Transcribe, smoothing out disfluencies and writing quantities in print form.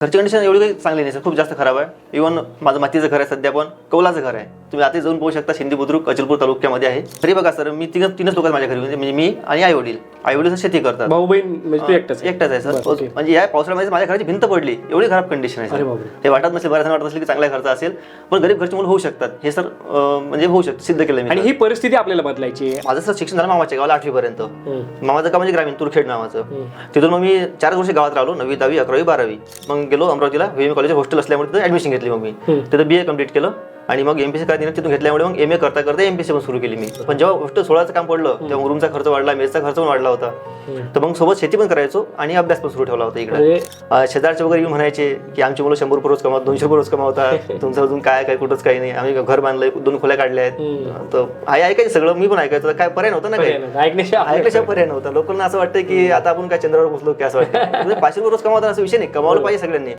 घरची कंडिशन एवढी काही चांगली नाही सर, खूप जास्त खराब आहे. इव्हन माझं मातीचं घर आहे, सध्या पण कौलाचं घर आहे. तुम्ही आता जाऊन पाहू शकता, सिंधी बुद्रुक अचलपूर तालुक्यामध्ये आहे. तरी बघा सर, मी तीनच लोक माझ्या घरी, म्हणजे मी आणि आई वडील शेती करतात. भाऊ बहीण म्हणजे तू एकटाच आहे सर. म्हणजे या पावसाळ्यामध्ये माझ्या घराची भिंत पडली, एवढी खराब कंडिशन आहे. हे वाटत नसेल, बऱ्याच वाटत असेल की चांगला खर्च असेल, पण गरीब घरची मुलं होऊ शकतात हे सर, म्हणजे होऊ शकतं, सिद्ध केलं मी. आणि ही परिस्थिती आपल्याला बदलायची आहे. माझं सर शिक्षण झालं मामाच्या गावाला 8वी पर्यंत. मामाचं गाव म्हणजे ग्रामीण तुरखेड नावाचं. तिथून मग मी 4 वर्ष गावात राहिलो, 9वी 10वी 11वी 12वी. मग गेलो अमरावतीला, व्हीएम कॉलेज हॉस्टेल असल्यामुळे तिथं ऍडमिशन घेतली. मग मी तिथं BA कम्प्लीट केलं आणि मग एमपीसी करायला तिथून घेतल्यामुळे मग MA करता करता एमपीसी पण सुरू केली मी. पण जेव्हा हॉस्टेल 16चं काम पडलं तेव्हा रूमचा खर्च वाढला, मेसचा खर्च पण वाढला होता. तर मग सोबत शेती पण करायचो आणि अभ्यास पण सुरू ठेवला होता इकडे. शेजारचे वगैरे येऊन म्हणायचे की आमची मुलं 100 रुपये रोज कमावतात, 200 रुपये रोज कमावतात, तुमचं अजून काय कुठंच काही नाही, आम्ही घर बांधलंय, 2 खोल्या काढल्या आहेत. तर ऐकायचं सगळं, मी पण ऐकायचं, काय पर्याय नव्हता ना, काही ऐकण्याशिवाय पर्याय नव्हता. लोकांना असं वाटतं की आता आपण काय चंद्रावर पोहोचलो की असं वाटतं. 500 रुपये रोज कमावतात असं विषय नाही, कमावलं पाहिजे सगळ्यांनी.